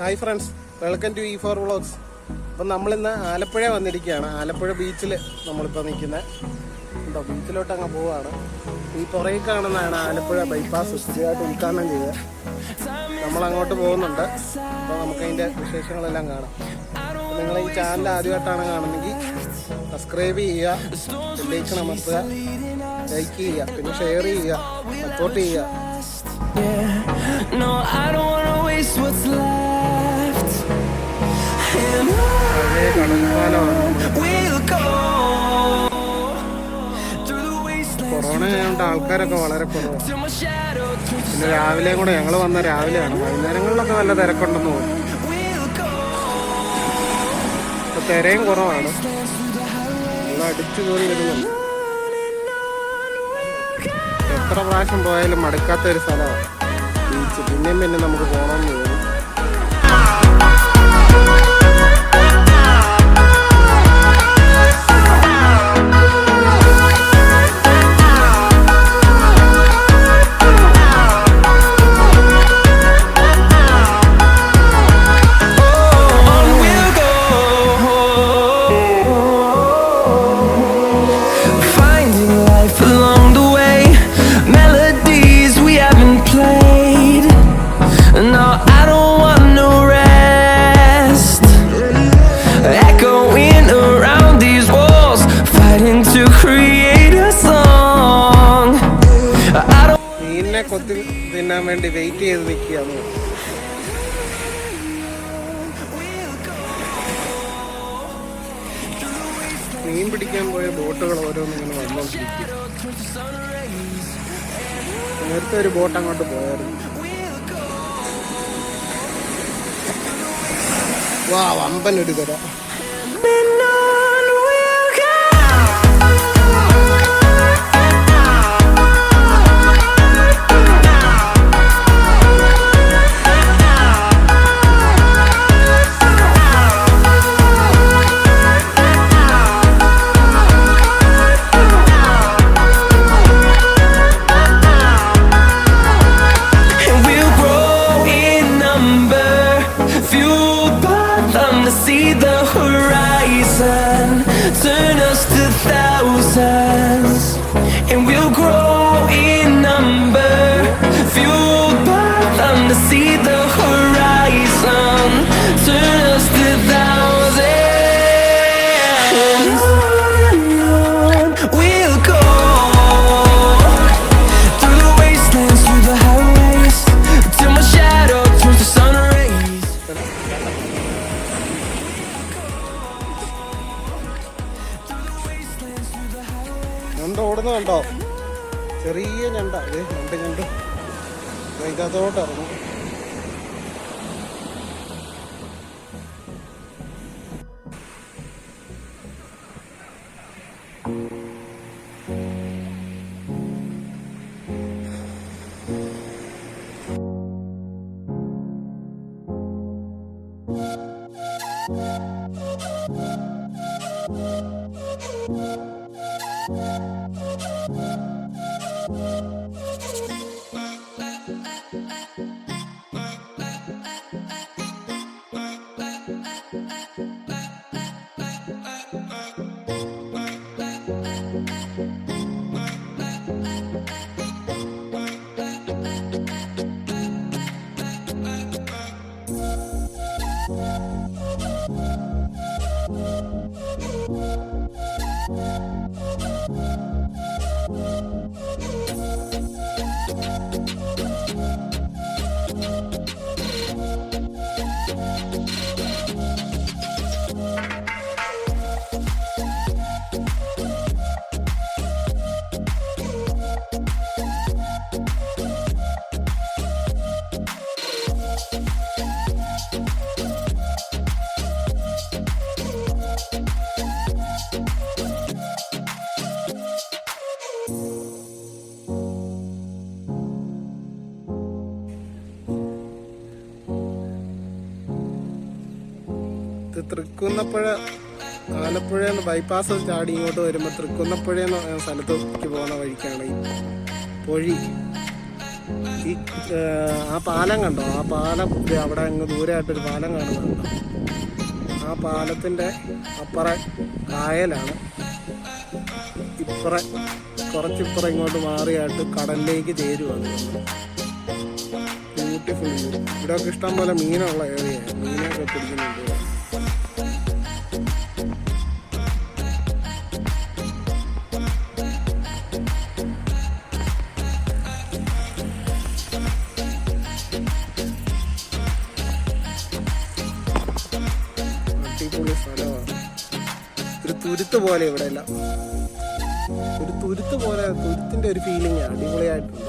Hi friends, welcome to E4 vlogs. അപ്പം നമ്മളിന്ന് ആലപ്പുഴ വന്നിരിക്കുകയാണ്. ആലപ്പുഴ ബീച്ചിൽ നമ്മളിപ്പോൾ നിൽക്കുന്നത് ഉണ്ടോ, ബീച്ചിലോട്ട് അങ്ങ് പോവുകയാണ്. ഈ പുറകിൽ കാണുന്നതാണ് ആലപ്പുഴ ബൈപ്പാസ് പുതിയതായിട്ട് ഉദ്ഘാടനം ചെയ്തത്. നമ്മളങ്ങോട്ട് പോകുന്നുണ്ട്. അപ്പോൾ നമുക്കതിൻ്റെ വിശേഷങ്ങളെല്ലാം കാണാം. നിങ്ങൾ ഈ ചാനൽ ആദ്യമായിട്ടാണ് കാണുന്നെങ്കിൽ സബ്സ്ക്രൈബ് ചെയ്യുക, ബെല്ലൈക്കൺ അമർത്തുക, ലൈക്ക് ചെയ്യുക, പിന്നെ ഷെയർ ചെയ്യുക, സപ്പോർട്ട് ചെയ്യുക. കൊറോണ ആയതുകൊണ്ട് ആൾക്കാരൊക്കെ വളരെ കുറവാണ്. പിന്നെ രാവിലെയും കൂടെ ഞങ്ങൾ വന്ന രാവിലെയാണ്. വൈകുന്നേരങ്ങളിലൊക്കെ നല്ല തിരക്കുണ്ടെന്ന് തോന്നുന്നു. ഇപ്പൊ തിരയും കുറവാണ്. നല്ല അടിച്ചു കയറി വരുന്നുണ്ട്. എത്ര പ്രാവശ്യം പോയാലും മടുക്കാത്ത ഒരു സ്ഥലമാണ് ബീച്ച്. പിന്നെയും പിന്നെ നമുക്ക് പോകണമെന്ന് തോന്നും. കൊത്തി തിന്നാൻ വേണ്ടി വെയിറ്റ് ചെയ്ത് നിൽക്കുകയാണ്. മീൻ പിടിക്കാൻ പോയ ബോട്ടുകൾ ഓരോന്നിങ്ങനെ വന്നോണ്ടിരിക്കും. നേരത്തെ ഒരു ബോട്ട് അങ്ങോട്ട് പോയായിരുന്നു. വാ, വമ്പനൊരു കര. Turn us to thousands, and we'll grow in number, fueled by them to see the horizon. Turn us to thousands, and on we'll go, through the wastelands, through the highways, till my shadow turns to sun rays. ഞണ്ട് ഓടുന്നുണ്ടോ? ചെറിയ ഞണ്ട, ഞണ്ട് ഇതിനകത്തോട്ട് ഇറങ്ങും. Thrikkunnapuzha Alappuzha bypass ചാടി ഇങ്ങോട്ട് വരുമ്പോൾ തൃക്കുന്നപ്പുഴ എന്ന് സ്ഥലത്തേക്ക് പോകുന്ന വഴിക്കാണ് ഈ പൊഴി. ഈ ആ പാലം കണ്ടോ, ആ പാലം അവിടെ അങ്ങ് ദൂരെയായിട്ടൊരു പാലം കാണുന്നുണ്ടോ, ആ പാലത്തിൻ്റെ അപ്പുറം കായലാണ്. കുറച്ചിപ്പുറം ഇങ്ങോട്ട് മാറിയായിട്ട് കടലിലേക്ക് ചേരുവാണ്. Beautiful view. ഇവിടെയൊക്കെ ഇഷ്ടം പോലെ മീനുള്ള ഏരിയയാണ്, മീനൊക്കെ പിടിക്കുന്നുണ്ട്. അടിപൊളി സ്ഥലമാണ്. ഒരു തുരുത്ത് പോലെ ഇവിടെ എല്ലാം, ഒരു തുരുത്ത് പോലെ, തുരുത്തിന്റെ ഒരു ഫീലിംഗ് അടിപൊളിയായിട്ടുണ്ട്.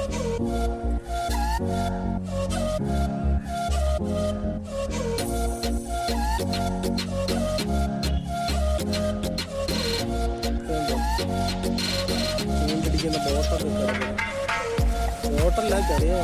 മീൻ പിടിക്കുന്ന ബോട്ടൊക്കെ കിടക്കുന്നു. ബോട്ടല്ല, ചെറിയ